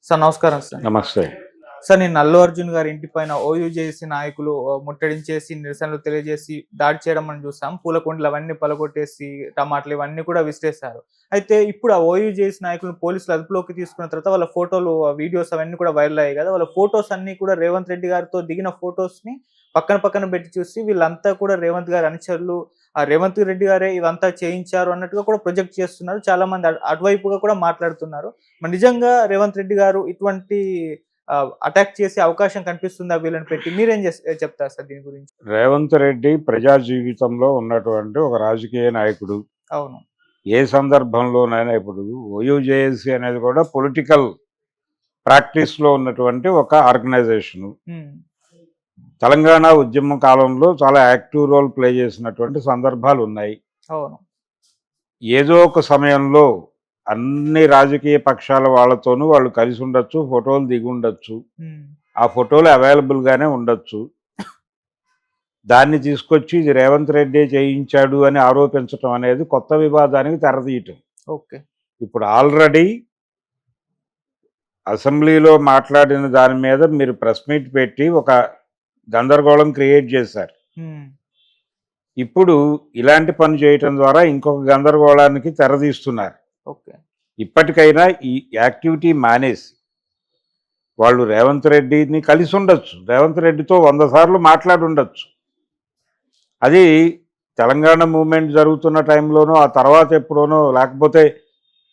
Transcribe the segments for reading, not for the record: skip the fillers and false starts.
Sir నమస్కారం sir. నమస్తే. Sir నేను అల్లు అర్జున్ గారి ఇంటి పైన ఓయూజేసీ నాయకులు ముట్టడించేసి నిరసనలు తెలియజేసి దాడి చేయడం మనం చూసాం. పూలకుండలు అవన్నీ పలగొట్టేసి టమాటాలు ఇవన్నీ కూడా విసిరేశారు. అయితే ఇప్పుడు ఆ ఓయూజేసీ నాయకులను పోలీసులు అదుపులోకి తీసుకున్న తర్వాత వాళ్ళ ఫోటోలు, వీడియోస్ అవన్నీ కూడా వైరల్ అయ్యాయి కదా! వాళ్ళ ఫోటోస్ అన్నీ కూడా రేవంత్ రెడ్డి గారితో దిగిన ఫోటోస్‌ని పక్కన పెట్టి చూసి వీళ్ళంతా కూడా రేవంత్ గారి అనుచరులు, రేవంత్ రెడ్డి గారే ఇదంతా చేయించారు అన్నట్టుగా కూడా ప్రొజెక్ట్ చేస్తున్నారు. చాలా మంది అటువైపుగా కూడా మాట్లాడుతున్నారు. మరి నిజంగా రేవంత్ రెడ్డి గారు ఇటువంటి అటాక్ చేసే అవకాశం కనిపిస్తుందా వీళ్ళని పెట్టి? మీరేం చెప్తారు సార్ దీని గురించి? రేవంత్ రెడ్డి ప్రజా జీవితంలో ఉన్నటువంటి ఒక రాజకీయ నాయకుడు. అవును. ఏ సందర్భంలోనైనా ఇప్పుడు ఓయూజేఏసీ అనేది కూడా పొలిటికల్ ప్రాక్టీస్లో ఉన్నటువంటి ఒక ఆర్గనైజేషను. తెలంగాణ ఉద్యమ కాలంలో చాలా యాక్టివ్ రోల్ ప్లే చేసినటువంటి సందర్భాలు ఉన్నాయి. అవును. ఏదో ఒక సమయంలో అన్ని రాజకీయ పక్షాల వాళ్ళతోనూ వాళ్ళు కలిసి ఉండొచ్చు, ఫోటోలు దిగి ఉండొచ్చు, ఆ ఫోటోలు అవైలబుల్గానే ఉండొచ్చు. దాన్ని తీసుకొచ్చి ఇది రేవంత్ రెడ్డి చేయించాడు అని ఆరోపించడం అనేది కొత్త వివాదానికి తెరతీయటం. ఓకే. ఇప్పుడు ఆల్రెడీ అసెంబ్లీలో మాట్లాడిన దాని మీద మీరు ప్రెస్ మీట్ పెట్టి ఒక గందరగోళం క్రియేట్ చేశారు. ఇప్పుడు ఇలాంటి పని చేయటం ద్వారా ఇంకొక గందరగోళానికి తెరదీస్తున్నారు. ఓకే. ఇప్పటికైనా ఈ యాక్టివిటీ మానేసి వాళ్ళు రేవంత్ రెడ్డిని కలిసి ఉండొచ్చు, రేవంత్ రెడ్డితో 100 సార్లు మాట్లాడి ఉండొచ్చు. అది తెలంగాణ మూవ్మెంట్ జరుగుతున్న టైంలోనో, ఆ తర్వాత ఎప్పుడోనో, లేకపోతే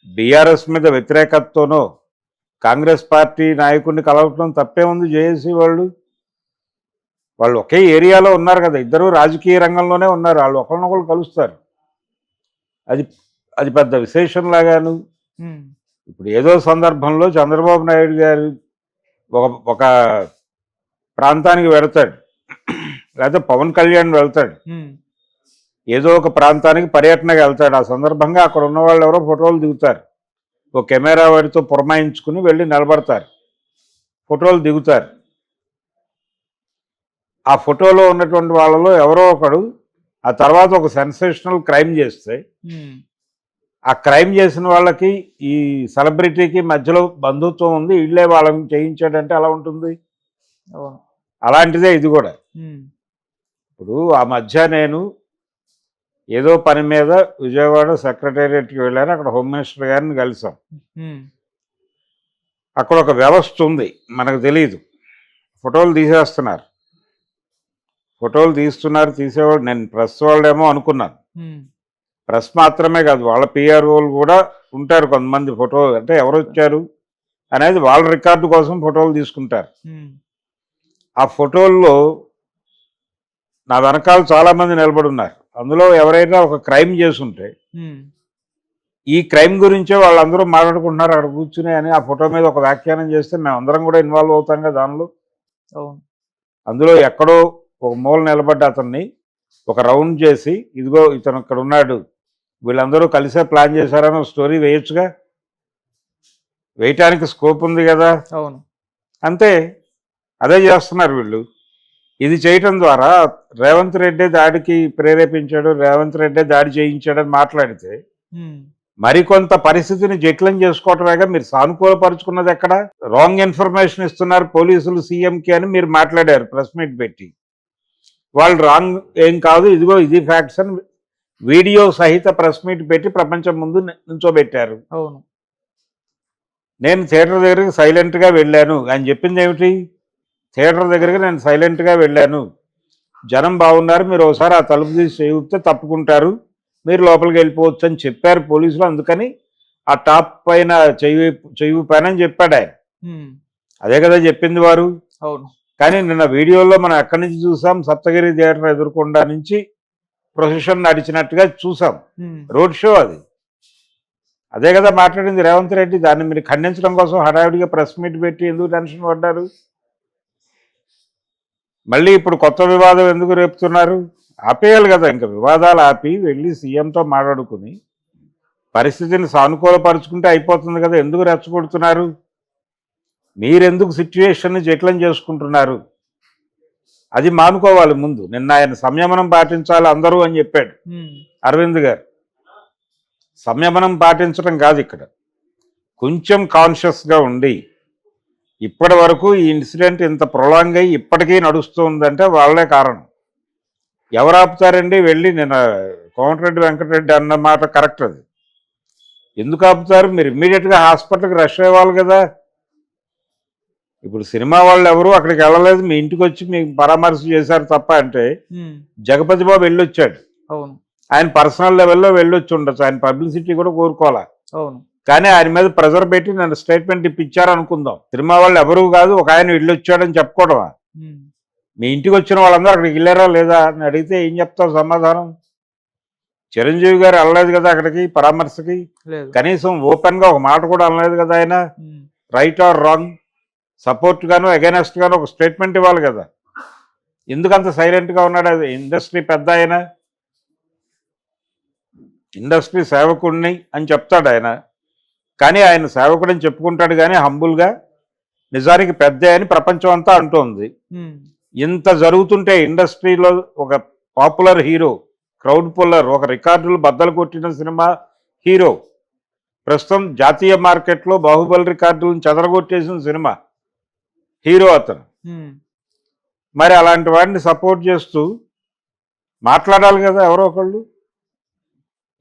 బీఆర్ఎస్ మీద వ్యతిరేకతతోనో కాంగ్రెస్ పార్టీ నాయకుడిని కలవటం తప్పే ఉంది. జేఏసీ వాళ్ళు ఒకే ఏరియాలో ఉన్నారు కదా, ఇద్దరు రాజకీయ రంగంలోనే ఉన్నారు, వాళ్ళు ఒకరినొకరు కలుస్తారు. అది పెద్ద విశేషంలాగాను. ఇప్పుడు ఏదో సందర్భంలో చంద్రబాబు నాయుడు గారు ఒక ప్రాంతానికి వెళతాడు, లేకపోతే పవన్ కళ్యాణ్ వెళ్తాడు, ఏదో ఒక ప్రాంతానికి పర్యటనకు వెళ్తాడు. ఆ సందర్భంగా అక్కడ ఉన్న వాళ్ళు ఎవరో ఫోటోలు దిగుతారు, ఒక కెమెరా వాడితో పురమాయించుకుని వెళ్ళి నిలబడతారు, ఫోటోలు దిగుతారు. ఆ ఫోటోలో ఉన్నటువంటి వాళ్ళలో ఎవరో ఒకడు ఆ తర్వాత ఒక సెన్సేషనల్ క్రైమ్ చేస్తే ఆ క్రైమ్ చేసిన వాళ్ళకి ఈ సెలబ్రిటీకి మధ్యలో బంధుత్వం ఉంది, వీళ్ళే వాళ్ళని చేయించాడంటే ఎలా ఉంటుంది? అలాంటిదే ఇది కూడా. ఇప్పుడు ఆ మధ్య నేను ఏదో పని మీద విజయవాడ సెక్రటేరియట్కి వెళ్ళాను, అక్కడ హోమ్ మినిస్టర్ గారిని కలిసాం. అక్కడ ఒక వ్యవస్థ ఉంది, మనకు తెలియదు. ఫోటోలు తీసేస్తున్నారు, ఫోటోలు తీసేవాడు. నేను ప్రెస్ వాళ్ళేమో అనుకున్నాను. ప్రెస్ మాత్రమే కాదు, వాళ్ళ పిఆర్ఓలు కూడా ఉంటారు కొంతమంది. ఫోటో అంటే ఎవరు వచ్చారు అనేది వాళ్ళ రికార్డు కోసం ఫోటోలు తీసుకుంటారు. ఆ ఫోటోల్లో నా వెనకాల చాలామంది నిలబడి ఉన్నారు. అందులో ఎవరైనా ఒక క్రైమ్ చేసుంటే ఈ క్రైమ్ గురించే వాళ్ళందరూ మాట్లాడుకుంటున్నారు అక్కడ కూర్చుని అని ఆ ఫోటో మీద ఒక వ్యాఖ్యానం చేస్తే మేమందరం కూడా ఇన్వాల్వ్ అవుతాం కదా దానిలో. అందులో ఎక్కడో ఒక మూల నిలబడ్డ అతన్ని ఒక రౌండ్ చేసి, ఇదిగో ఇతను ఇక్కడ ఉన్నాడు, వీళ్ళందరూ కలిసే ప్లాన్ చేశారని స్టోరీ వేయొచ్చుగా, వేయటానికి స్కోప్ ఉంది కదా. అవును. అంతే, అదే చేస్తున్నారు వీళ్ళు. ఇది చేయటం ద్వారా రేవంత్ రెడ్డి దాడికి ప్రేరేపించాడు, రేవంత్ రెడ్డి దాడి చేయించాడని మాట్లాడితే మరికొంత పరిస్థితిని జటిలం చేసుకోవటమేగా. మీరు సానుకూలపరుచుకున్నది ఎక్కడ? రాంగ్ ఇన్ఫర్మేషన్ ఇస్తున్నారు పోలీసులు సీఎంకి అని మీరు మాట్లాడారు ప్రెస్ మీట్ పెట్టి. వాళ్ళు రాంగ్ ఏం కాదు, ఇదిగో ఇది ఫ్యాక్ట్స్ అని వీడియో సహిత ప్రెస్ మీట్ పెట్టి ప్రపంచం ముందు నుంచోబెట్టారు. అవును. నేను థియేటర్ దగ్గరికి సైలెంట్గా వెళ్ళాను అని చెప్పింది ఏమిటి? థియేటర్ దగ్గరికి నేను సైలెంట్గా వెళ్ళాను, జనం బాగున్నారు, మీరు ఒకసారి ఆ తలుపు తీసి చేయిస్తే తప్పుకుంటారు, మీరు లోపలికి వెళ్ళిపోవచ్చు అని చెప్పారు పోలీసులు. అందుకని ఆ టాప్ పైన చెయ్యి పైన అని చెప్పాడు ఆయన. అదే కదా చెప్పింది వారు. అవును. కానీ నిన్న వీడియోలో మనం ఎక్కడి నుంచి చూసాం? సప్తగిరి థియేటర్ ఎదురుకొండ నుంచి ప్రొసెషన్ నడిచినట్టుగా చూసాం, రోడ్ షో అది. అదే కదా మాట్లాడింది రేవంత్ రెడ్డి. దాన్ని మీరు ఖండించడం కోసం హడావిడిగా ప్రెస్ మీట్ పెట్టి ఎందుకు టెన్షన్ పడ్డారు? మళ్ళీ ఇప్పుడు కొత్త వివాదం ఎందుకు రేపుతున్నారు? ఆపేయాలి కదా, ఇంకా వివాదాలు ఆపి వెళ్ళి సీఎంతో మాట్లాడుకుని పరిస్థితిని సానుకూలపరుచుకుంటే అయిపోతుంది కదా. ఎందుకు రెచ్చగొడుతున్నారు? మీరెందుకు సిచ్యువేషన్ని జటిలం చేసుకుంటున్నారు? అది మానుకోవాలి ముందు. నిన్న ఆయన సంయమనం పాటించాలి అందరూ అని చెప్పాడు అరవింద్ గారు. సంయమనం పాటించడం కాదు ఇక్కడ, కొంచెం కాన్షియస్గా ఉండి ఇప్పటి వరకు ఈ ఇన్సిడెంట్ ఇంత ప్రొలాంగ్ అయ్యి ఇప్పటికీ నడుస్తుందంటే వాళ్ళే కారణం. ఎవరు ఆపుతారండి? వెళ్ళి నేను కోమటిరెడ్డి వెంకటరెడ్డి అన్న మాట కరెక్ట్. అది ఎందుకు ఆపుతారు? మీరు ఇమ్మీడియట్గా హాస్పిటల్కి రష్ అయ్యేవాళ్ళు కదా. ఇప్పుడు సినిమా వాళ్ళు ఎవరు అక్కడికి వెళ్ళలేదు, మీ ఇంటికి వచ్చి మీకు పరామర్శ చేశారు తప్ప. అంటే జగపతి బాబు వెళ్ళొచ్చాడు, అవును ఆయన పర్సనల్ లెవెల్లో వెళ్ళొచ్చి ఉండొచ్చు, ఆయన పబ్లిసిటీ కూడా కోరుకోవాలా. అవును కానీ ఆయన మీద ప్రెజర్ పెట్టి నన్ను స్టేట్మెంట్ ఇప్పించారు అనుకుందాం. సినిమా వాళ్ళు ఎవరు కాదు, ఒక ఆయన వెళ్ళొచ్చాడని చెప్పుకోవడమా? మీ ఇంటికి వచ్చిన వాళ్ళందరూ అక్కడికి వెళ్ళారా లేదా అని అడిగితే ఏం చెప్తారు సమాధానం? చిరంజీవి గారు వెళ్ళలేదు కదా అక్కడికి పరామర్శకి, కనీసం ఓపెన్ గా ఒక మాట కూడా అనలేదు కదా ఆయన. రైట్ ఆర్ రాంగ్, సపోర్ట్ గాను అగైనెస్ట్ గాను ఒక స్టేట్మెంట్ ఇవ్వాలి కదా. ఎందుకంత సైలెంట్ గా ఉన్నాడు? అది ఇండస్ట్రీ పెద్ద ఆయన, ఇండస్ట్రీ సేవకుడిని అని చెప్తాడు ఆయన. కానీ ఆయన సేవకుడని చెప్పుకుంటాడు కానీ హంబుల్గా నిజానికి పెద్ద అని ప్రపంచం అంతా అంటోంది. ఇంత జరుగుతుంటే ఇండస్ట్రీలో ఒక పాపులర్ హీరో, క్రౌడ్ పుల్లర్, ఒక రికార్డులు బద్దలు కొట్టిన సినిమా హీరో, ప్రస్తుతం జాతీయ మార్కెట్లో బాహుబలి రికార్డులను చెదరగొట్టేసిన సినిమా హీరో అతను. మరి అలాంటి వాడిని సపోర్ట్ చేస్తూ మాట్లాడాలి కదా ఎవరో ఒకళ్ళు.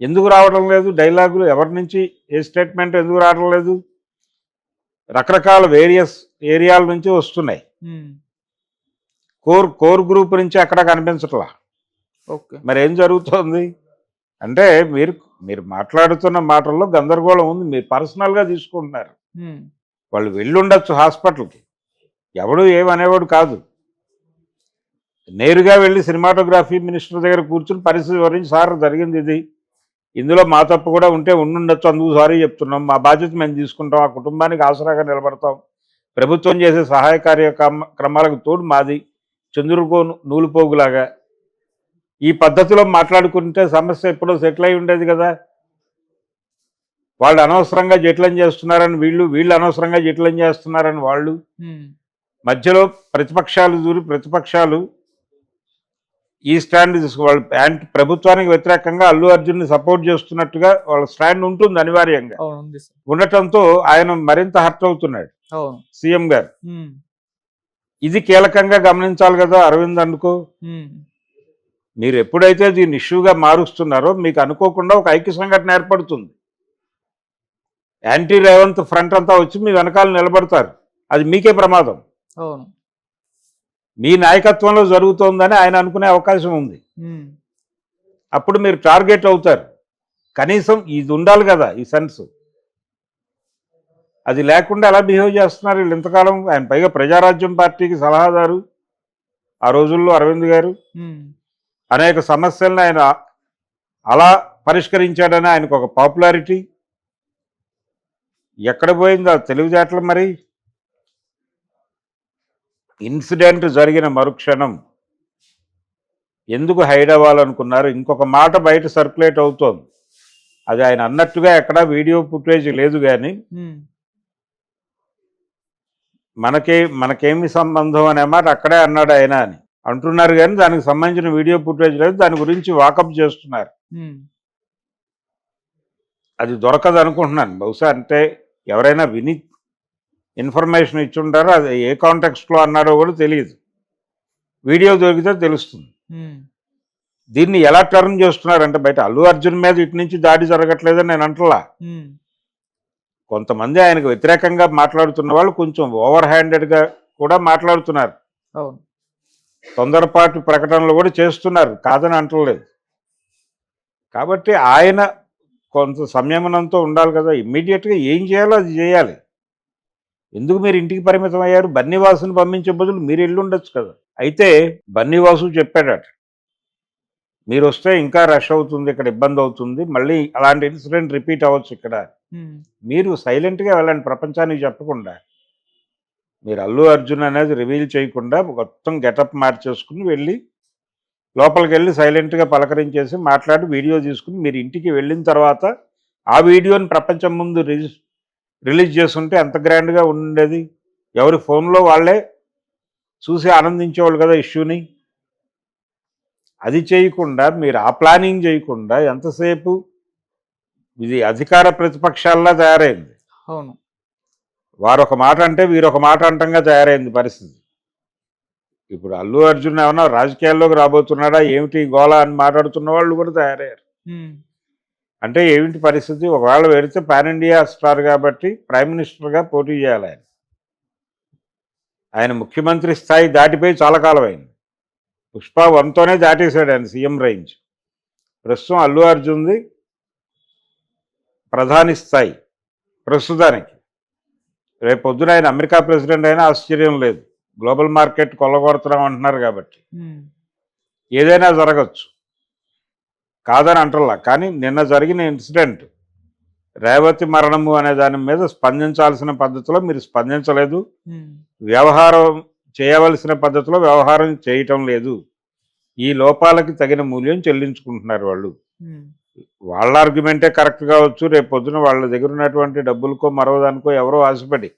ఎందుకు రావడం లేదు డైలాగులు? ఎవరి నుంచి ఏ స్టేట్మెంట్ ఎందుకు రావడం లేదు? రకరకాల వేరియస్ ఏరియాల నుంచి వస్తున్నాయి, కోర్ గ్రూప్ నుంచి అక్కడ కనిపించట్లా. మరి ఏం జరుగుతోంది అంటే మీరు మాట్లాడుతున్న మాటల్లో గందరగోళం ఉంది. మీరు పర్సనల్గా తీసుకుంటున్నారు. వాళ్ళు వెళ్ళుండొచ్చు హాస్పిటల్కి, ఎవడు ఏమనేవాడు కాదు. నేరుగా వెళ్ళి సినిమాటోగ్రఫీ మినిస్టర్ దగ్గర కూర్చుని పరిస్థితి గురించి, సార్ జరిగింది ఇది, ఇందులో మా తప్పు కూడా ఉంటే ఉండుండొచ్చు, అందుకు సారీ చెప్తున్నాం, మా బాధ్యత మేము తీసుకుంటాం, ఆ కుటుంబానికి ఆసరాగా నిలబడతాం, ప్రభుత్వం చేసే సహాయ కార్యక్రమాలకు తోడు మాది చంద్రుకో నూలుపోగులాగా, ఈ పద్ధతిలో మాట్లాడుకుంటే సమస్య ఎప్పుడో సెటిల్ అయి ఉండేది కదా. వాళ్ళు అనవసరంగా జటిలం చేస్తున్నారని వీళ్ళు అనవసరంగా జటిలం చేస్తున్నారని వాళ్ళు, మధ్యలో ప్రతిపక్షాలు ఈ స్టాండ్ తీసుకోవాలి. ప్రభుత్వానికి వ్యతిరేకంగా అల్లు అర్జున్ని సపోర్ట్ చేస్తున్నట్టుగా వాళ్ళ స్టాండ్ ఉంటుంది అనివార్యంగా. ఉండటంతో ఆయన మరింత హర్ట్ అవుతున్నాడు సీఎం గారు. ఇది కీలకంగా గమనించాలి కదా అరవింద్ అనుకో. మీరు ఎప్పుడైతే దీన్ని ఇష్యూగా మారుస్తున్నారో మీకు అనుకోకుండా ఒక ఐక్య సంఘటన ఏర్పడుతుంది. యాంటీ రేవంత్ ఫ్రంట్ అంతా వచ్చి మీ వెనకాల నిలబడతారు. అది మీకే ప్రమాదం. మీ నాయకత్వంలో జరుగుతోందని ఆయన అనుకునే అవకాశం ఉంది. అప్పుడు మీరు టార్గెట్ అవుతారు. కనీసం ఇది ఉండాలి కదా, ఈ సెన్స్. అది లేకుండా ఎలా బిహేవ్ చేస్తున్నారు వీళ్ళు ఇంతకాలం. ఆయన పైగా ప్రజారాజ్యం పార్టీకి సలహాదారు ఆ రోజుల్లో అరవింద్ గారు. అనేక సమస్యలను ఆయన అలా పరిష్కరించాడని ఆయనకు ఒక పాపులారిటీ. ఎక్కడ పోయిందో తెలివితేటలు. మరి ఇన్సిడెంట్ జరిగిన మరుక్షణం ఎందుకు హైడ్ అవ్వాలనుకున్నారు? ఇంకొక మాట బయట సర్క్యులేట్ అవుతోంది, అది ఆయన అన్నట్టుగా ఎక్కడా వీడియో ఫుటేజ్ లేదు కానీ మనకేమి సంబంధం అనే మాట అక్కడే అన్నాడు ఆయన అని అంటున్నారు. కానీ దానికి సంబంధించిన వీడియో ఫుటేజ్ లేదు. దాని గురించి వాకప్ చేస్తున్నారు. అది దొరకదు అనుకుంటున్నాను. బహుశా అంటే ఎవరైనా విని ఇన్ఫర్మేషన్ ఇచ్చి ఉంటారో, అది ఏ కాంటెక్స్ట్లో అన్నాడో కూడా తెలియదు. వీడియో దొరికితే తెలుస్తుంది. దీన్ని ఎలా టర్న్ చేస్తున్నారంటే బయట అల్లు అర్జున్ మీద ఇటు నుంచి దాడి జరగట్లేదని నేను అంటలా. కొంతమంది ఆయనకు వ్యతిరేకంగా మాట్లాడుతున్న వాళ్ళు కొంచెం ఓవర్ హ్యాండెడ్గా కూడా మాట్లాడుతున్నారు. తొందరపాటు ప్రకటనలు కూడా చేస్తున్నారు, కాదని అంటలేదు. కాబట్టి ఆయన కొంత సంయమనంతో ఉండాలి కదా. ఇమ్మీడియట్గా ఏం చేయాలో అది చేయాలి. ఎందుకు మీరు ఇంటికి పరిమితం అయ్యారు? బన్నీవాసుని పంపించే బదులు మీరు వెళ్ళుండొచ్చు కదా. అయితే బన్నీవాసు చెప్పాడట, మీరు వస్తే ఇంకా రష్ అవుతుంది, ఇక్కడ ఇబ్బంది అవుతుంది, మళ్ళీ అలాంటి ఇన్సిడెంట్ రిపీట్ అవ్వచ్చు ఇక్కడ, మీరు సైలెంట్గా వెళ్ళండి, ప్రపంచానికి చెప్పకుండా. మీరు అల్లు అర్జున్ అనేది రివీల్ చేయకుండా మొత్తం గెటప్ మార్చేసుకుని వెళ్ళి లోపలికి వెళ్ళి సైలెంట్గా పలకరించేసి మాట్లాడి వీడియో తీసుకుని మీరు ఇంటికి వెళ్ళిన తర్వాత ఆ వీడియోని ప్రపంచం ముందు రిలీజ్ చేస్తుంటే ఎంత గ్రాండ్గా ఉండేది. ఎవరి ఫోన్లో వాళ్ళే చూసి ఆనందించేవాళ్ళు కదా ఇష్యూని. అది చేయకుండా మీరు ఆ ప్లానింగ్ చేయకుండా ఎంతసేపు ఇది అధికార ప్రతిపక్షాల్లా తయారైంది. అవును, వారు ఒక మాట అంటే వీరు ఒక మాట అంటంగా తయారైంది పరిస్థితి. ఇప్పుడు అల్లు అర్జున్ ఏమన్నా రాజకీయాల్లోకి రాబోతున్నాడా ఏమిటి గోళ అని మాట్లాడుతున్న వాళ్ళు కూడా తయారయ్యారు. ఉమ్, అంటే ఏమిటి పరిస్థితి? ఒకవేళ వెళితే పాన్ ఇండియా స్టార్ కాబట్టి ప్రైమ్ మినిస్టర్గా పోటీ చేయాలి ఆయన. ఆయన ముఖ్యమంత్రి స్థాయి దాటిపోయి చాలా కాలం అయింది. పుష్ప 1తోనే దాటేశాడు ఆయన సీఎం రేంజ్. ప్రస్తుతం అల్లు అర్జున్ది ప్రధాని స్థాయి ప్రస్తుతానికి. రేపు పొద్దున ఆయన అమెరికా ప్రెసిడెంట్ అయినా ఆశ్చర్యం లేదు. గ్లోబల్ మార్కెట్ కొల్లగొడుతున్నాం అంటున్నారు కాబట్టి ఉమ్, ఏదైనా జరగచ్చు, కాదని అంటల్లా. కానీ నిన్న జరిగిన ఇన్సిడెంట్ రేవతి మరణము అనే దాని మీద స్పందించాల్సిన పద్ధతిలో మీరు స్పందించలేదు. ఉమ్, వ్యవహారం చేయవలసిన పద్ధతిలో వ్యవహారం చేయటం లేదు. ఈ లోపాలకి తగిన మూల్యం చెల్లించుకుంటున్నారు వాళ్ళు. ఉమ్, వాళ్ళ ఆర్గ్యుమెంటే కరెక్ట్ కావచ్చు. రేపు పొద్దున వాళ్ళ దగ్గర ఉన్నటువంటి డబ్బులకో మరో దానికో ఎవరో ఆశపడి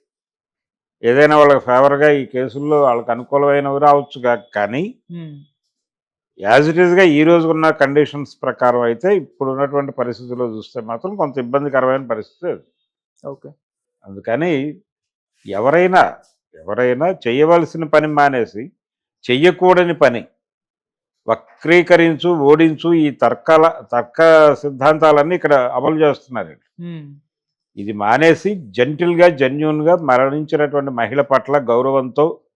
ఏదైనా వాళ్ళకి ఫేవర్గా ఈ కేసుల్లో వాళ్ళకి అనుకూలమైనవి రావచ్చు. కానీ ఉమ్, యాజ్ ఇట్ ఈస్గా ఈ రోజు ఉన్న కండిషన్స్ ప్రకారం అయితే ఇప్పుడు ఉన్నటువంటి పరిస్థితుల్లో చూస్తే మాత్రం కొంత ఇబ్బందికరమైన పరిస్థితి అది. ఓకే. అందుకని ఎవరైనా ఎవరైనా చేయవలసిన పని మానేసి చెయ్యకూడని పని వక్రీకరించు ఓడించు ఈ తర్క సిద్ధాంతాలన్నీ ఇక్కడ అమలు చేస్తున్నారు. ఉమ్, ఇది మానేసి జెంటిల్గా జెన్యూన్గా మరణించినటువంటి మహిళ పట్ల గౌరవంతో